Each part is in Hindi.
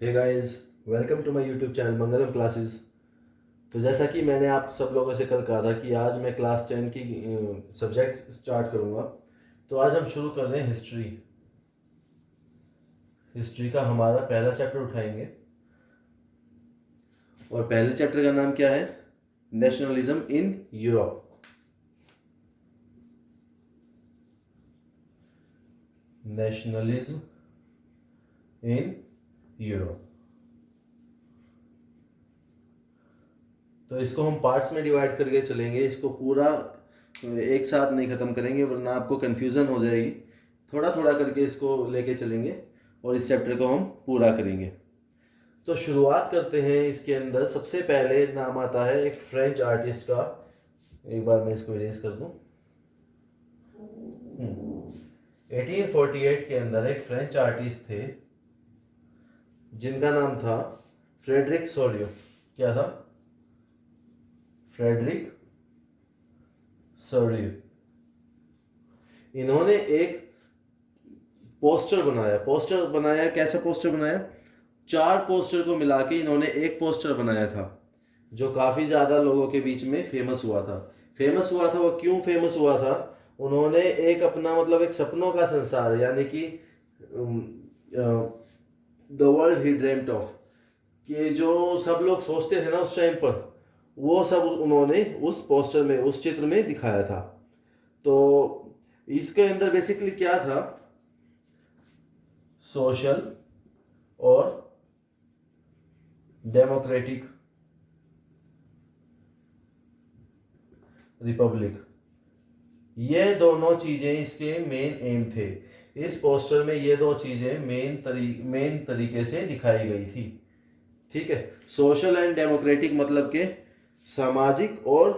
Hey guys, welcome to my YouTube channel Mangalam classes. तो जैसा कि मैंने आप सब लोगों से कल कहा था कि आज मैं क्लास 10 की सब्जेक्ट स्टार्ट करूंगा। तो आज हम शुरू कर रहे हैं हिस्ट्री। हिस्ट्री का हमारा पहला चैप्टर उठाएंगे और पहले चैप्टर का नाम क्या है? Nationalism in Europe. Nationalism in Europe. तो इसको हम पार्ट्स में डिवाइड करके चलेंगे, इसको पूरा एक साथ नहीं ख़त्म करेंगे वरना आपको कन्फ्यूज़न हो जाएगी। थोड़ा थोड़ा करके इसको लेके चलेंगे और इस चैप्टर को हम पूरा करेंगे। तो शुरुआत करते हैं। इसके अंदर सबसे पहले नाम आता है एक फ्रेंच आर्टिस्ट का। एक बार मैं इसको इरेज कर दूं। 1848 के अंदर एक फ्रेंच आर्टिस्ट थे जिनका नाम था फ्रेडरिक सोलियो। क्या था? फ्रेडरिक सोलियो। इन्होंने एक पोस्टर बनाया। कैसा पोस्टर बनाया? 4 पोस्टर को मिला के इन्होंने एक पोस्टर बनाया था जो काफ़ी ज़्यादा लोगों के बीच में फेमस हुआ था। वो क्यों फेमस हुआ था? उन्होंने एक अपना मतलब एक सपनों का संसार, यानी कि the world he dreamed of, कि जो सब लोग सोचते थे ना उस टाइम पर, वो सब उन्होंने उस पोस्टर में, उस चित्र में दिखाया था। तो इसके अंदर बेसिकली क्या था? सोशल और डेमोक्रेटिक रिपब्लिक, ये दोनों चीजें इसके मेन एम थे। इस पोस्टर में ये दो चीजें मेन तरीके से दिखाई गई थी। ठीक है। सोशल एंड डेमोक्रेटिक मतलब के सामाजिक और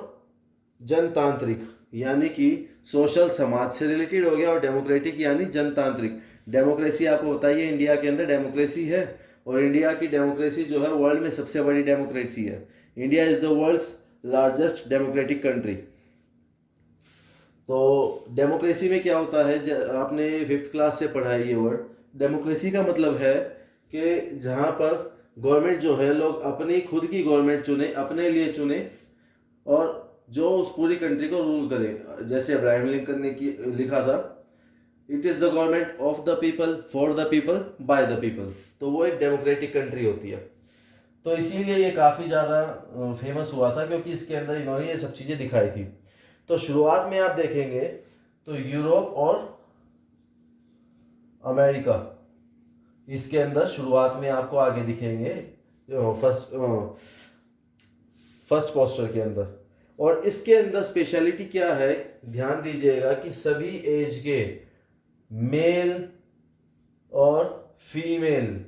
जनतांत्रिक, यानी कि सोशल समाज से रिलेटेड हो गया और डेमोक्रेटिक यानी जनतांत्रिक। डेमोक्रेसी आपको बताइए, इंडिया के अंदर डेमोक्रेसी है और इंडिया की डेमोक्रेसी जो है वर्ल्ड में सबसे बड़ी डेमोक्रेसी है। India is the world's largest democratic country. तो डेमोक्रेसी में क्या होता है, आपने 5th क्लास से पढ़ा है ये वर्ड। डेमोक्रेसी का मतलब है कि जहाँ पर गवर्नमेंट जो है, लोग अपनी खुद की गवर्नमेंट चुने, अपने लिए चुने और जो उस पूरी कंट्री को रूल करे। जैसे अब्राहम लिंकन ने लिखा था, it is the government of the people, for the people, by the people. तो वो एक डेमोक्रेटिक कंट्री होती है। तो इसीलिए ये काफ़ी ज़्यादा फेमस हुआ था क्योंकि इसके अंदर इन्होंने ये सब चीज़ें दिखाई थी। तो शुरुआत में आप देखेंगे तो यूरोप और अमेरिका, इसके अंदर शुरुआत में आपको आगे दिखेंगे फर्स्ट पोस्टर के अंदर। और इसके अंदर स्पेशलिटी क्या है, ध्यान दीजिएगा कि सभी एज के मेल और फीमेल।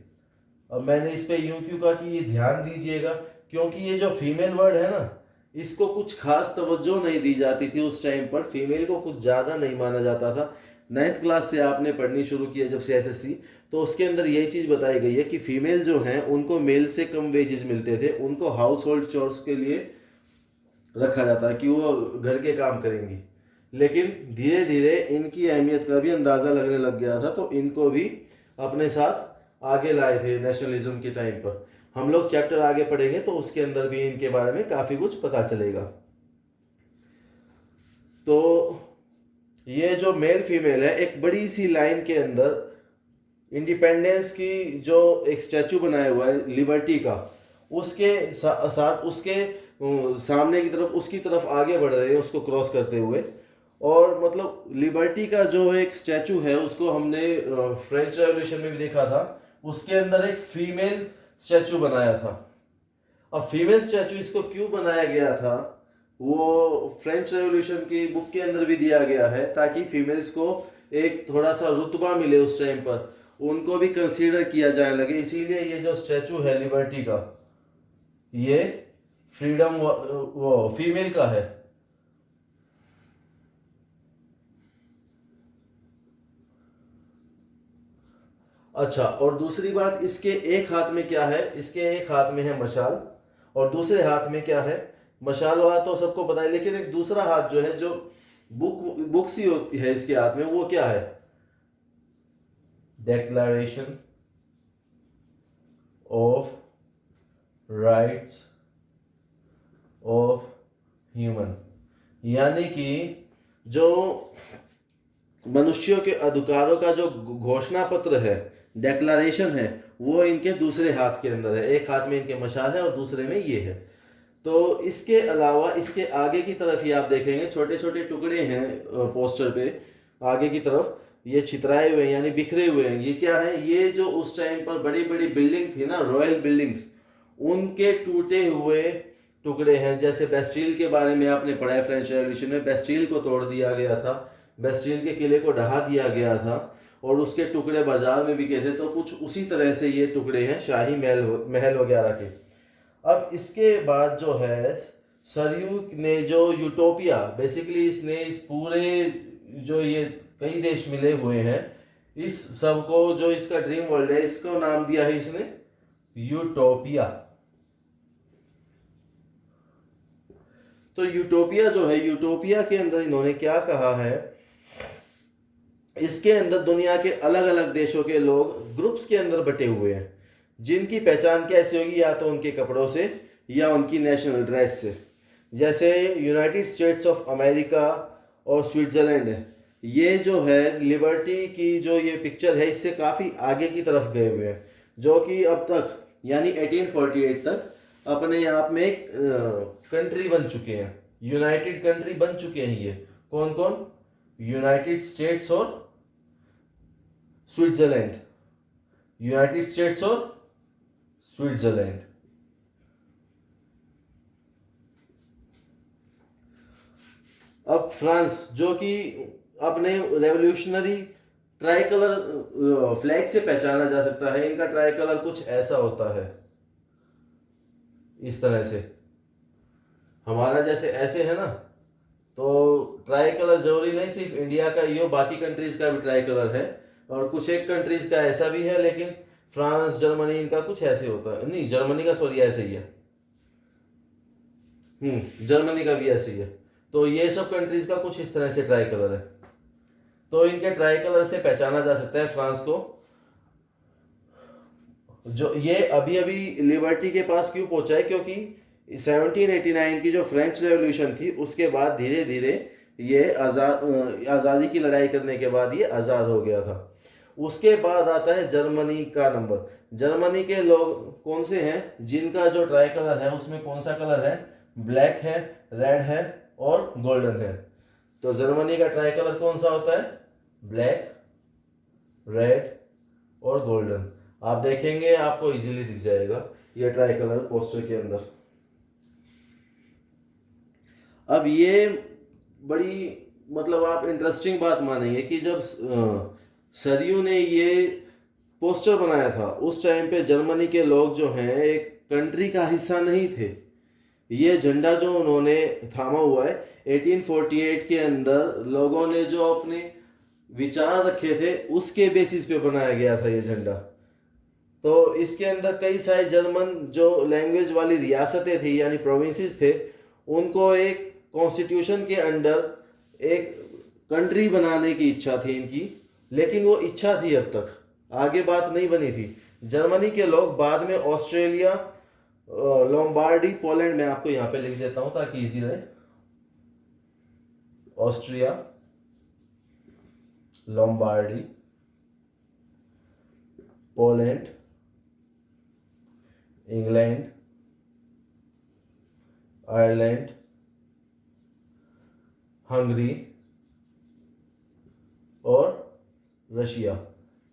अब मैंने इस पे यूं क्यों कहा कि ये ध्यान दीजिएगा, क्योंकि ये जो फीमेल वर्ड है ना, इसको कुछ खास तवज्जो नहीं दी जाती थी उस टाइम पर। फीमेल को कुछ ज़्यादा नहीं माना जाता था। 9th क्लास से आपने पढ़नी शुरू किया जब से एसएससी, तो उसके अंदर यही चीज़ बताई गई है कि फीमेल जो हैं उनको मेल से कम वेजेस मिलते थे। उनको हाउस होल्ड चोर्स के लिए रखा जाता है कि वो घर के काम करेंगी। लेकिन धीरे धीरे इनकी अहमियत का भी अंदाज़ा लगने लग गया था, तो इनको भी अपने साथ आगे लाए थे नेशनलिज्म के टाइम पर। हम लोग चैप्टर आगे पढ़ेंगे तो उसके अंदर भी इनके बारे में काफ़ी कुछ पता चलेगा। तो ये जो मेल फीमेल है, एक बड़ी सी लाइन के अंदर इंडिपेंडेंस की जो एक स्टैचू बनाया हुआ है लिबर्टी का, उसके साथ उसके सामने की तरफ, उसकी तरफ आगे बढ़ रहे हैं उसको क्रॉस करते हुए। और मतलब लिबर्टी का जो एक स्टैचू है उसको हमने फ्रेंच रेवोल्यूशन में भी देखा था। उसके अंदर एक फीमेल स्टैचू बनाया था। अब फीमेल स्टैचू इसको क्यों बनाया गया था, वो फ्रेंच रेवोल्यूशन की बुक के अंदर भी दिया गया है, ताकि फीमेल्स को एक थोड़ा सा रुतबा मिले उस टाइम पर, उनको भी कंसीडर किया जाने लगे। इसीलिए ये जो स्टैचू है लिबर्टी का, ये फ्रीडम वो फीमेल का है। अच्छा, और दूसरी बात, इसके एक हाथ में क्या है? इसके एक हाथ में है मशाल और दूसरे हाथ में क्या है? मशाल वाला तो सबको पता है, लेकिन एक दूसरा हाथ जो है, जो बुक सी होती है इसके हाथ में, वो क्या है? Declaration of rights of human, यानी कि जो मनुष्यों के अधिकारों का जो घोषणा पत्र है, डेक्लारेशन है, वो इनके दूसरे हाथ के अंदर है। एक हाथ में इनके मशाल है और दूसरे में ये है। तो इसके अलावा इसके आगे की तरफ ही आप देखेंगे छोटे छोटे टुकड़े हैं पोस्टर पे, आगे की तरफ ये छितराए हुए हैं यानी बिखरे हुए हैं। ये क्या है? ये जो उस टाइम पर बड़ी बड़ी बिल्डिंग थी ना, रॉयल बिल्डिंग्स, उनके टूटे हुए टुकड़े हैं। जैसे बेस्टील के बारे में आपने पढ़ा है, फ्रेंच रेवोल्यूशन में बेस्टील को तोड़ दिया गया था, बेस्टील के किले को ढहा दिया गया था और उसके टुकड़े बाजार में बिके थे। तो कुछ उसी तरह से ये टुकड़े हैं शाही महल वगैरह के। अब इसके बाद जो है सरयू ने जो यूटोपिया, बेसिकली इसने इस पूरे जो ये कई देश मिले हुए हैं, इस सब को जो इसका ड्रीम वर्ल्ड है, इसको नाम दिया है इसने यूटोपिया। तो यूटोपिया जो है, यूटोपिया के अंदर इन्होंने क्या कहा है, इसके अंदर दुनिया के अलग अलग देशों के लोग ग्रुप्स के अंदर बटे हुए हैं, जिनकी पहचान कैसे होगी? या तो उनके कपड़ों से या उनकी नेशनल ड्रेस से। जैसे यूनाइटेड स्टेट्स ऑफ अमेरिका और स्विट्जरलैंड है, ये जो है लिबर्टी की जो ये पिक्चर है, इससे काफ़ी आगे की तरफ गए हुए हैं, जो कि अब तक यानी 1848 तक अपने आप में एक कंट्री बन चुके हैं, यूनाइटेड कंट्री बन चुके हैं। ये कौन कौन? यूनाइटेड स्टेट्स और स्विट्जरलैंड, यूनाइटेड स्टेट्स और स्विट्जरलैंड। अब फ्रांस, जो कि अपने रेवोल्यूशनरी ट्राई कलर फ्लैग से पहचाना जा सकता है, इनका ट्राई कलर कुछ ऐसा होता है, इस तरह से। हमारा जैसे ऐसे है ना, तो ट्राई कलर जरूरी नहीं सिर्फ इंडिया का ही हो, बाकी कंट्रीज का भी ट्राई कलर है, और कुछ एक कंट्रीज का ऐसा भी है, लेकिन फ्रांस, जर्मनी, इनका कुछ ऐसे होता है। नहीं, जर्मनी का सॉरी ऐसे ही है, जर्मनी का भी ऐसे ही है। तो ये सब कंट्रीज का कुछ इस तरह से ट्राई कलर है। तो इनके ट्राई कलर से पहचाना जा सकता है फ्रांस को। जो ये अभी अभी लिबर्टी के पास क्यों पहुंचा है? क्योंकि 1789 की जो फ्रेंच रेवोल्यूशन थी, उसके बाद धीरे धीरे ये आज़ादी की लड़ाई करने के बाद ये आज़ाद हो गया था। उसके बाद आता है जर्मनी का नंबर। जर्मनी के लोग कौन से हैं जिनका जो ट्राई कलर है उसमें कौन सा कलर है? ब्लैक है, रेड है और गोल्डन है। तो जर्मनी का ट्राई कलर कौन सा होता है? ब्लैक, रेड और गोल्डन। आप देखेंगे आपको इजीली दिख जाएगा ये ट्राई कलर पोस्टर के अंदर। अब ये बड़ी मतलब आप इंटरेस्टिंग बात मानेंगे कि जब सरयू ने ये पोस्टर बनाया था, उस टाइम पे जर्मनी के लोग जो हैं एक कंट्री का हिस्सा नहीं थे। ये झंडा जो उन्होंने थामा हुआ है 1848 के अंदर, लोगों ने जो अपने विचार रखे थे उसके बेसिस पे बनाया गया था ये झंडा। तो इसके अंदर कई सारे जर्मन जो लैंग्वेज वाली रियासतें थी यानी प्रोविंसेस थे, उनको एक कॉन्स्टिट्यूशन के अंडर एक कंट्री बनाने की इच्छा थी इनकी, लेकिन वो इच्छा थी, अब तक आगे बात नहीं बनी थी। जर्मनी के लोग बाद में ऑस्ट्रेलिया, लोम्बार्डी, पोलैंड, मैं आपको यहाँ पे लिख देता हूँ ताकि इजी रहे। Austria, Lombardy, Poland, England, Ireland, Hungary और रशिया।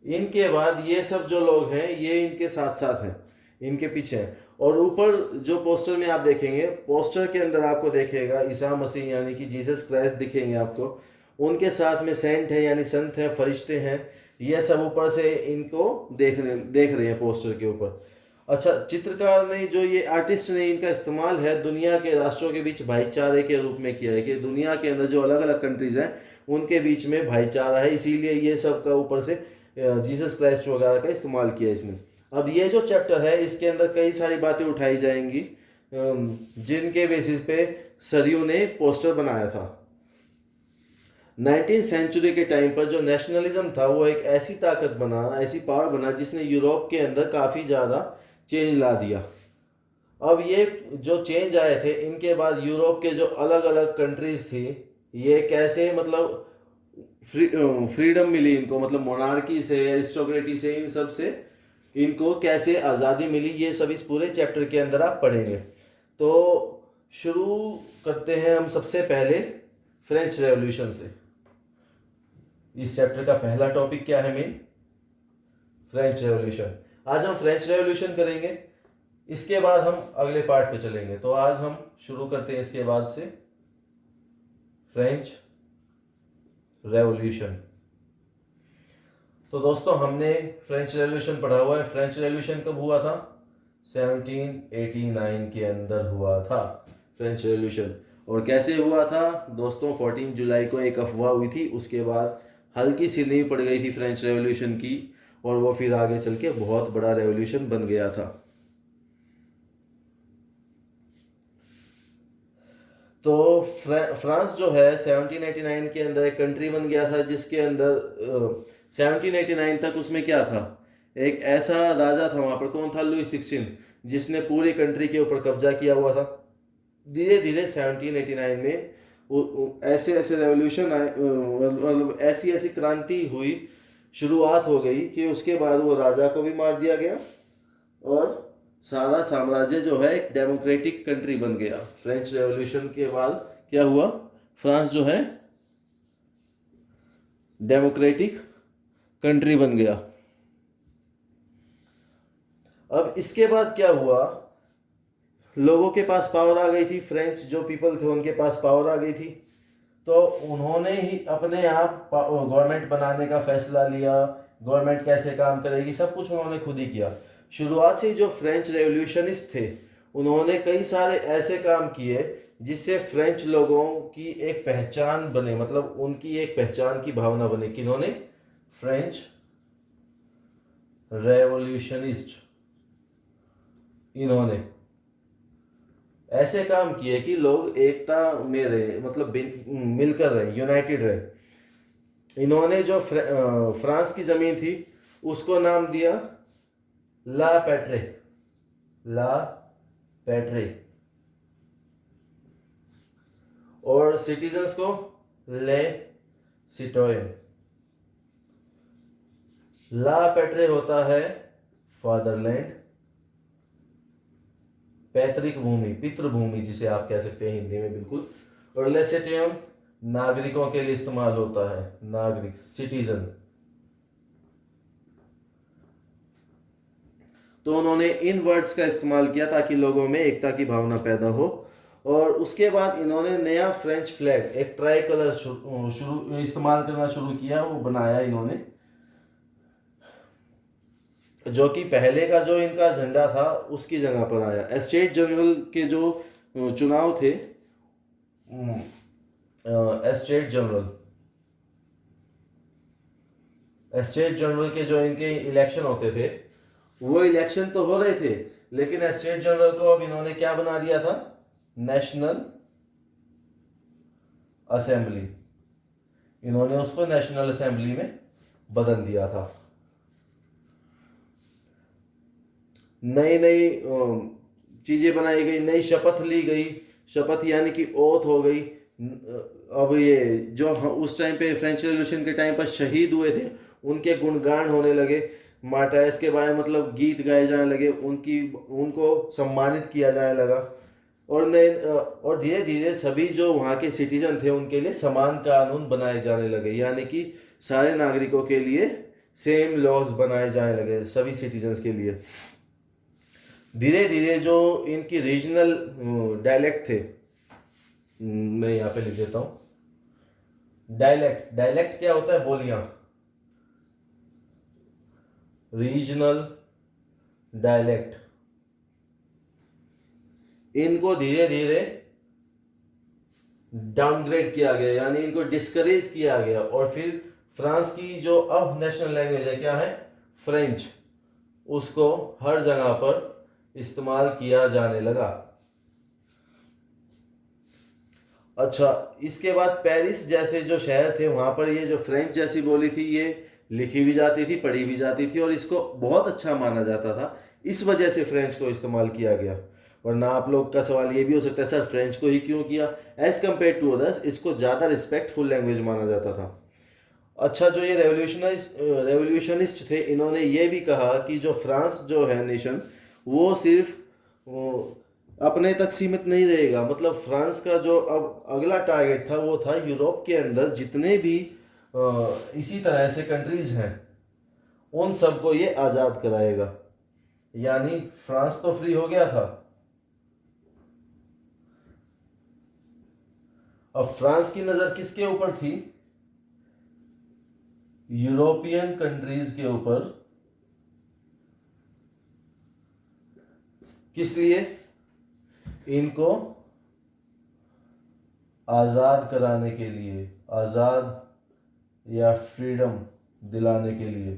इनके बाद ये सब जो लोग हैं ये इनके साथ साथ हैं, इनके पीछे हैं। और ऊपर जो पोस्टर में आप देखेंगे, पोस्टर के अंदर आपको देखेगा ईसा मसीह यानी कि जीसस क्राइस्ट दिखेंगे आपको। उनके साथ में सेंट है यानी संत है, फरिश्ते हैं, ये सब ऊपर से इनको देख रहे हैं पोस्टर के ऊपर। अच्छा, चित्रकार ने जो ये आर्टिस्ट ने इनका इस्तेमाल है दुनिया के राष्ट्रों के बीच भाईचारे के रूप में किया है, कि दुनिया के अंदर जो अलग अलग कंट्रीज हैं उनके बीच में भाईचारा है, इसीलिए ये सब का ऊपर से जीसस क्राइस्ट वगैरह का इस्तेमाल किया इसने। अब ये जो चैप्टर है इसके अंदर कई सारी बातें उठाई जाएंगी जिनके बेसिस पे सरयू ने पोस्टर बनाया था। 19th सेंचुरी के टाइम पर जो नेशनलिज्म था वो एक ऐसी ताकत बना, ऐसी पावर बना जिसने यूरोप के अंदर काफ़ी ज़्यादा चेंज ला दिया। अब ये जो चेंज आए थे, इनके बाद यूरोप के जो अलग अलग कंट्रीज थी, ये कैसे मतलब फ्रीडम मिली इनको, मतलब मोनार्की से, एरिस्टोक्रेटी से, इन सब से इनको कैसे आज़ादी मिली, ये सब इस पूरे चैप्टर के अंदर आप पढ़ेंगे। तो शुरू करते हैं हम सबसे पहले फ्रेंच रेवोल्यूशन से। इस चैप्टर का पहला टॉपिक क्या है? Main French revolution. आज हम फ्रेंच रेवोल्यूशन करेंगे, इसके बाद हम अगले पार्ट पे चलेंगे। तो आज हम शुरू करते हैं इसके बाद से फ्रेंच रेवोल्यूशन। तो दोस्तों, हमने फ्रेंच रेवोल्यूशन पढ़ा हुआ है। फ्रेंच रेवोल्यूशन कब हुआ था? 1789 के अंदर हुआ था फ्रेंच रेवोल्यूशन। और कैसे हुआ था दोस्तों? 14 जुलाई को एक अफवाह हुई थी, उसके बाद हल्की सी नींव पड़ गई थी फ्रेंच रेवोल्यूशन की, और वो फिर आगे चल के बहुत बड़ा रेवोल्यूशन बन गया था। तो फ्रांस जो है 1789 के अंदर एक कंट्री बन गया था, जिसके अंदर 1789 तक उसमें क्या था, एक ऐसा राजा था वहाँ पर। कौन था? लुई 16, जिसने पूरी कंट्री के ऊपर कब्जा किया हुआ था। धीरे धीरे 1789 में ऐसे ऐसे रेवोल्यूशन आए, मतलब ऐसी ऐसी क्रांति हुई, शुरुआत हो गई कि उसके बाद वो राजा को भी मार दिया गया और सारा साम्राज्य जो है एक डेमोक्रेटिक कंट्री बन गया। फ्रेंच रेवोल्यूशन के बाद क्या हुआ? फ्रांस जो है डेमोक्रेटिक कंट्री बन गया। अब इसके बाद क्या हुआ? लोगों के पास पावर आ गई थी, फ्रेंच जो पीपल थे उनके पास पावर आ गई थी, तो उन्होंने ही अपने आप गवर्नमेंट बनाने का फैसला लिया। गवर्नमेंट कैसे काम करेगी, सब कुछ उन्होंने खुद ही किया। शुरुआत से जो फ्रेंच रेवोल्यूशनिस्ट थे, उन्होंने कई सारे ऐसे काम किए जिससे फ्रेंच लोगों की एक पहचान बने, मतलब उनकी एक पहचान की भावना बने। किन्होंने? French revolutionist. इन्होंने ऐसे काम किए कि लोग एकता में रहे, मतलब मिलकर रहे, यूनाइटेड रहे। इन्होंने जो फ्रांस की जमीन थी उसको नाम दिया ला पैट्रे। ला पैट्रे। और सिटीजन्स को ले सिटोयन। ला पैट्रे होता है फादरलैंड, पैतृक भूमि, पितृभूमि जिसे आप कह सकते हैं हिंदी में, बिल्कुल। और लेसेटियम नागरिकों के लिए इस्तेमाल होता है, नागरिक, सिटीजन। तो उन्होंने इन वर्ड्स का इस्तेमाल किया ताकि लोगों में एकता की भावना पैदा हो। और उसके बाद इन्होंने नया फ्रेंच फ्लैग, एक ट्राई कलर शुरू इस्तेमाल करना शुरू किया, वो बनाया इन्होंने, जो कि पहले का जो इनका झंडा था उसकी जगह पर आया। एस्टेट जनरल के जो चुनाव थे, एस्टेट जनरल के जो इनके इलेक्शन होते थे, वो इलेक्शन तो हो रहे थे, लेकिन एस्टेट जनरल को अब इन्होंने क्या बना दिया था? National assembly. इन्होंने उसको नेशनल असेंबली में बदल दिया था। नई नई चीजें बनाई गई, नई शपथ ली गई। शपथ यानी कि ओथ हो गई। अब ये जो उस टाइम पे फ्रेंच रेवोल्यूशन के टाइम पर शहीद हुए थे, उनके गुणगान होने लगे, मार्टायर्स के बारे में मतलब गीत गाए जाने लगे, उनको सम्मानित किया जाने लगा। और धीरे धीरे सभी जो वहाँ के सिटीजन थे उनके लिए समान कानून बनाए जाने लगे, यानी कि सारे नागरिकों के लिए सेम लॉज बनाए जाने लगे, सभी सिटीजन्स के लिए। धीरे धीरे जो इनकी रीजनल डायलेक्ट थे, मैं यहाँ पे लिख देता हूँ। डायलेक्ट क्या होता है? बोलियां। रीजनल डायलेक्ट, इनको धीरे धीरे डाउनग्रेड किया गया, यानी इनको डिस्करेज किया गया। और फिर फ्रांस की जो अब नेशनल लैंग्वेज है, क्या है? फ्रेंच, उसको हर जगह पर इस्तेमाल किया जाने लगा। अच्छा, इसके बाद पेरिस जैसे जो शहर थे, वहाँ पर ये जो फ्रेंच जैसी बोली थी, ये लिखी भी जाती थी, पढ़ी भी जाती थी, और इसको बहुत अच्छा माना जाता था इस वजह से फ्रेंच को इस्तेमाल किया गया। वरना आप लोग का सवाल ये भी हो सकता है सर फ्रेंच को ही क्यों किया, एज कम्पेयर टू अदर्स इसको ज़्यादा रिस्पेक्टफुल लैंग्वेज माना जाता था। अच्छा, जो ये रेवोल्यूशनिस्ट थे इन्होंने ये भी कहा कि जो फ्रांस जो है नेशन वो सिर्फ वो अपने तक सीमित नहीं रहेगा। मतलब फ्रांस का जो अब अगला टारगेट था वो था यूरोप के अंदर जितने भी इसी तरह से कंट्रीज हैं उन सबको ये आज़ाद कराएगा। यानी फ्रांस तो फ्री हो गया था, अब फ्रांस की नज़र किसके ऊपर थी, यूरोपियन कंट्रीज के ऊपर। किस लिए, इनको आज़ाद कराने के लिए, आज़ाद या फ्रीडम दिलाने के लिए।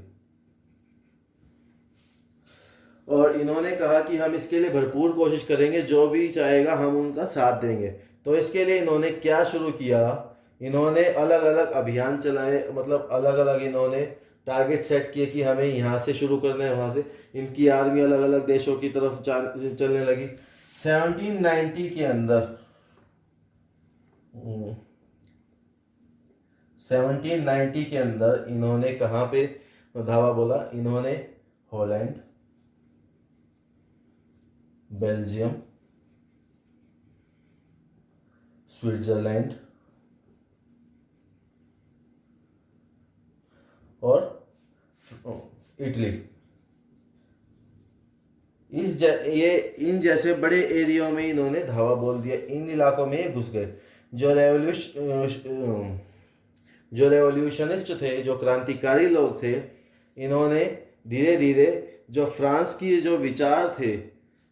और इन्होंने कहा कि हम इसके लिए भरपूर कोशिश करेंगे, जो भी चाहेगा हम उनका साथ देंगे। तो इसके लिए इन्होंने क्या शुरू किया, इन्होंने अलग अलग अभियान चलाए, मतलब अलग अलग इन्होंने टारगेट सेट किए कि हमें यहाँ से शुरू करना है, वहाँ से। इनकी आर्मी अलग अलग देशों की तरफ चलने लगी। 1790 के अंदर 1790 के अंदर इन्होंने कहाँ पे धावा बोला, इन्होंने हॉलैंड, बेल्जियम, स्विट्जरलैंड और इटली, ये इन जैसे बड़े एरिया में इन्होंने धावा बोल दिया, इन इलाकों में ये घुस गए। जो रेवोल्यूशनिस्ट थे, जो क्रांतिकारी लोग थे, इन्होंने धीरे धीरे जो फ्रांस की जो विचार थे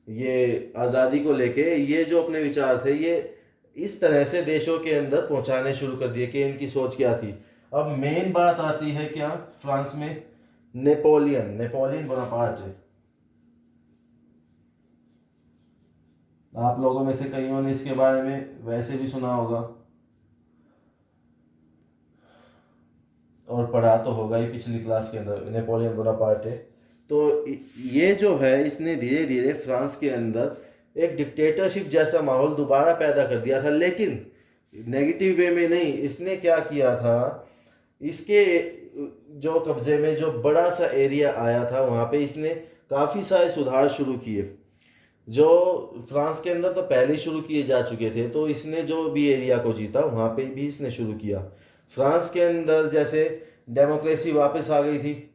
ये आज़ादी को लेके, ये जो अपने विचार थे ये इस तरह से देशों के अंदर पहुंचाने शुरू कर दिए कि इनकी सोच क्या थी। अब मेन बात आती है क्या फ्रांस में, नेपोलियन बोनापार्ट। आप लोगों में से कईयों ने इसके बारे में वैसे भी सुना होगा और पढ़ा तो होगा ही पिछली क्लास के अंदर, नेपोलियन बोनापार्ट है। तो ये जो है इसने धीरे धीरे फ्रांस के अंदर एक डिक्टेटरशिप जैसा माहौल दोबारा पैदा कर दिया था, लेकिन नेगेटिव वे में नहीं। इसने क्या किया था, इसके जो कब्जे में जो बड़ा सा एरिया आया था वहाँ पे इसने काफ़ी सारे सुधार शुरू किए, जो फ्रांस के अंदर तो पहले ही शुरू किए जा चुके थे। तो इसने जो भी एरिया को जीता वहाँ पे भी इसने शुरू किया। फ्रांस के अंदर जैसे डेमोक्रेसी वापस आ गई थी,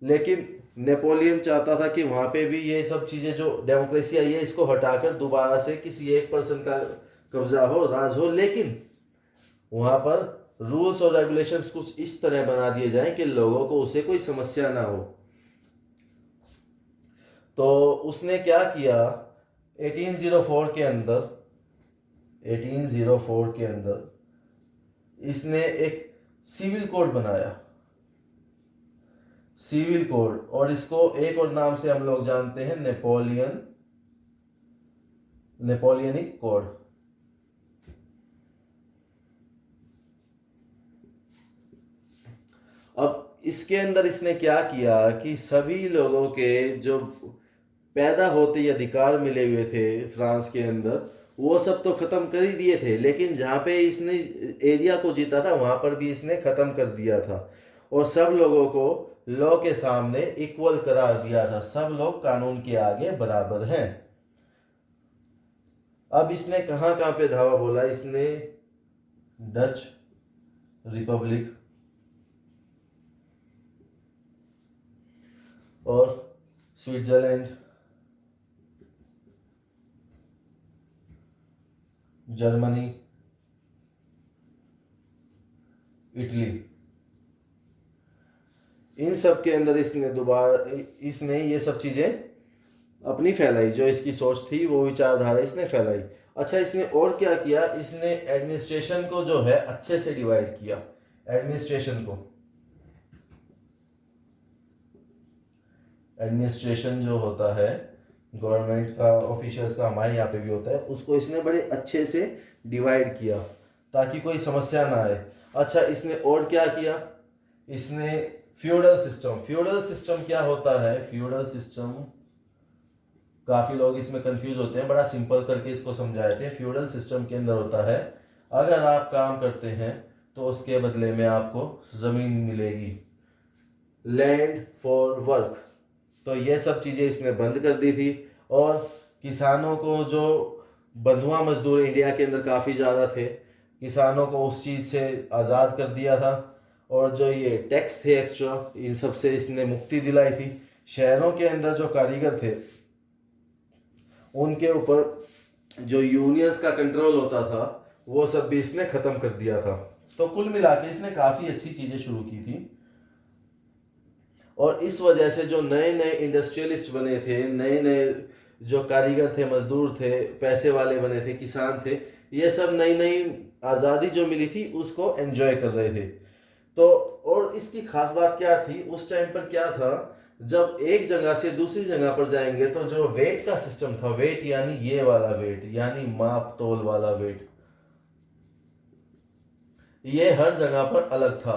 लेकिन नेपोलियन चाहता था कि वहाँ पे भी ये सब चीज़ें जो डेमोक्रेसी आई है इसको हटाकर दोबारा से किसी एक पर्सन का कब्जा हो, राज हो, लेकिन वहाँ पर रूल्स और रेगुलेशंस कुछ इस तरह बना दिए जाएं कि लोगों को उससे कोई समस्या ना हो। तो उसने क्या किया, 1804 के अंदर इसने एक सिविल कोड बनाया, सिविल कोड, और इसको एक और नाम से हम लोग जानते हैं, नेपोलियनिक कोड। अब इसके अंदर इसने क्या किया कि सभी लोगों के जो पैदा होते ही अधिकार मिले हुए थे फ्रांस के अंदर वो सब तो ख़त्म कर ही दिए थे, लेकिन जहाँ पे इसने एरिया को जीता था वहाँ पर भी इसने ख़त्म कर दिया था और सब लोगों को लॉ के सामने इक्वल करार दिया था, सब लोग कानून के आगे बराबर हैं। अब इसने कहाँ कहाँ पे धावा बोला, इसने डच रिपब्लिक और स्विट्जरलैंड, जर्मनी, इटली, इन सब के अंदर इसने ये सब चीज़ें अपनी फैलाई, जो इसकी सोच थी वो विचारधारा इसने फैलाई। अच्छा, इसने और क्या किया, इसने एडमिनिस्ट्रेशन को जो है अच्छे से डिवाइड किया। एडमिनिस्ट्रेशन जो होता है गवर्नमेंट का, ऑफिशियल्स का, हमारे यहाँ पे भी होता है, उसको इसने बड़े अच्छे से डिवाइड किया ताकि कोई समस्या ना आए। अच्छा, इसने और क्या किया, इसने फ्यूडल सिस्टम क्या होता है, फ्यूडल सिस्टम काफ़ी लोग इसमें कंफ्यूज होते हैं, बड़ा सिंपल करके इसको समझाए थे। फ्यूडल सिस्टम के अंदर होता है, अगर आप काम करते हैं तो उसके बदले में आपको ज़मीन मिलेगी, लैंड फॉर वर्क। तो ये सब चीज़ें इसने बंद कर दी थी, और किसानों को, जो बंधुआ मजदूर इंडिया के अंदर काफ़ी ज़्यादा थे, किसानों को उस चीज़ से आज़ाद कर दिया था। और जो ये टैक्स थे एक्स्ट्रा, इन सब से इसने मुक्ति दिलाई थी। शहरों के अंदर जो कारीगर थे उनके ऊपर जो यूनियंस का कंट्रोल होता था वो सब भी इसने ख़त्म कर दिया था। तो कुल मिला के इसने काफ़ी अच्छी चीज़ें शुरू की थी, और इस वजह से जो नए नए इंडस्ट्रियलिस्ट बने थे, नए नए जो कारीगर थे, मजदूर थे, पैसे वाले बने थे, किसान थे, ये सब नई नई आज़ादी जो मिली थी उसको एंजॉय कर रहे थे। तो और इसकी खास बात क्या थी, उस टाइम पर क्या था, जब एक जगह से दूसरी जगह पर जाएंगे तो जो वेट का सिस्टम था, वेट यानी ये वाला वेट, यानी माप तोल वाला वेट, ये हर जगह पर अलग था।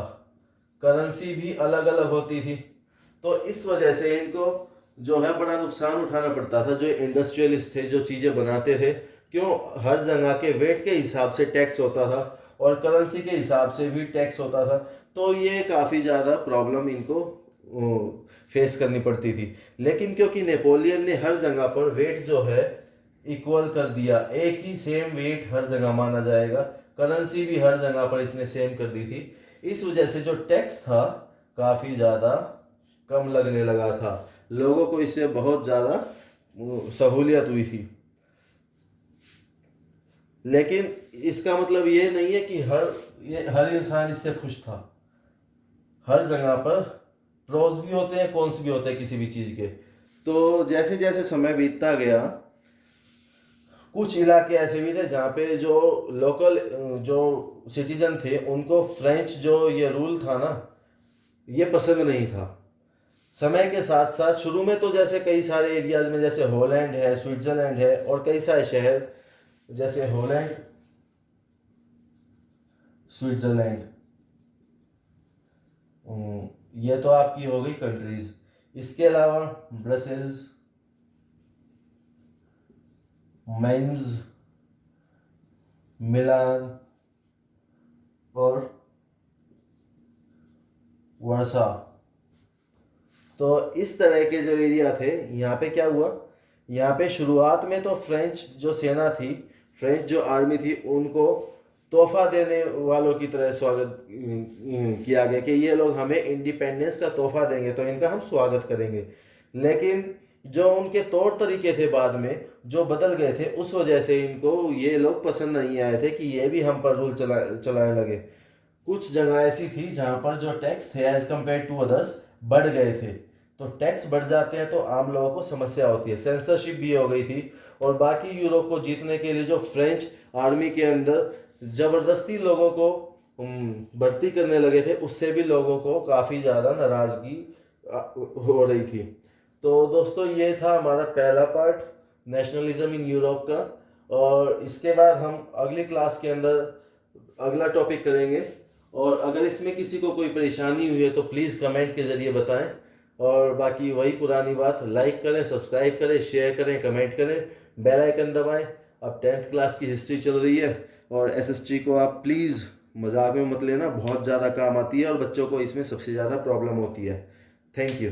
करेंसी भी अलग अलग होती थी। तो इस वजह से इनको जो है बड़ा नुकसान उठाना पड़ता था, जो इंडस्ट्रियलिस्ट थे, जो चीज़ें बनाते थे। क्यों? हर जगह के वेट के हिसाब से टैक्स होता था, और करेंसी के हिसाब से भी टैक्स होता था। तो ये काफ़ी ज़्यादा प्रॉब्लम इनको फेस करनी पड़ती थी। लेकिन क्योंकि नेपोलियन ने हर जगह पर वेट जो है इक्वल कर दिया, एक ही सेम वेट हर जगह माना जाएगा, करेंसी भी हर जगह पर इसने सेम कर दी थी। इस वजह से जो टैक्स था काफ़ी ज़्यादा कम लगने लगा था, लोगों को इससे बहुत ज़्यादा सहूलियत हुई थी। लेकिन इसका मतलब ये नहीं है कि हर इंसान इससे खुश था। हर जगह पर प्रोज भी होते हैं, कॉन्स भी होते हैं किसी भी चीज़ के। तो जैसे जैसे समय बीतता गया, कुछ इलाके ऐसे भी थे जहाँ पे जो लोकल जो सिटीजन थे उनको फ्रेंच जो ये रूल था ना, ये पसंद नहीं था। समय के साथ साथ शुरू में तो जैसे कई सारे एरियाज में, जैसे हॉलैंड है, स्विट्जरलैंड है, और कई सारे शहर जैसे हॉलैंड, स्विट्जरलैंड, ये तो आपकी हो गई कंट्रीज। इसके अलावा ब्रसेल्स, मेंस, मिलान और वर्सा। तो इस तरह के जो एरिया थे, यहाँ पे क्या हुआ, यहाँ पे शुरुआत में तो फ्रेंच जो सेना थी, फ्रेंच जो आर्मी थी, उनको तोहफा देने वालों की तरह स्वागत किया गया कि ये लोग हमें इंडिपेंडेंस का तोहफा देंगे तो इनका हम स्वागत करेंगे। लेकिन जो उनके तौर तरीके थे बाद में जो बदल गए थे, उस वजह से इनको ये लोग पसंद नहीं आए थे कि ये भी हम पर रूल चलाने लगे। कुछ जगह ऐसी थी जहाँ पर जो टैक्स थे एज कम्पेयर टू अदर्स बढ़ गए थे। तो टैक्स बढ़ जाते हैं तो आम लोगों को समस्या होती है, सेंसरशिप भी हो गई थी। और बाकी यूरोप को जीतने के लिए जो फ्रेंच आर्मी के अंदर ज़बरदस्ती लोगों को भर्ती करने लगे थे, उससे भी लोगों को काफ़ी ज़्यादा नाराज़गी हो रही थी। तो दोस्तों, ये था हमारा पहला पार्ट, नेशनलिज्म इन यूरोप का। और इसके बाद हम अगली क्लास के अंदर अगला टॉपिक करेंगे। और अगर इसमें किसी को कोई परेशानी हुई है तो प्लीज़ कमेंट के ज़रिए बताएं। और बाकी वही पुरानी बात, लाइक करें, सब्सक्राइब करें, शेयर करें, कमेंट करें, बेल आइकन दबाएं। अब 10th क्लास की हिस्ट्री चल रही है, और एसएसटी को आप प्लीज़ मजाक में मत लेना, बहुत ज़्यादा काम आती है और बच्चों को इसमें सबसे ज़्यादा प्रॉब्लम होती है। Thank you.